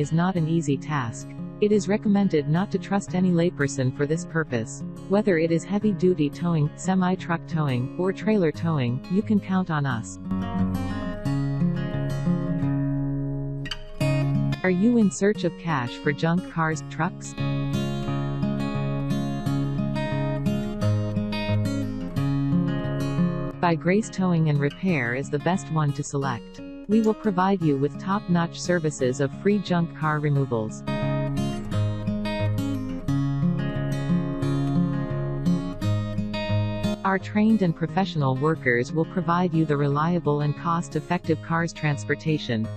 is not an easy task. It is recommended not to trust any layperson for this purpose. Whether it is heavy-duty towing, semi-truck towing, or trailer towing, you can count on us. Are you in search of cash for junk cars, trucks? By Grace Towing and Repair is the best one to select. We will provide you with top-notch services of free junk car removals. Our trained and professional workers will provide you the reliable and cost-effective cars transportation.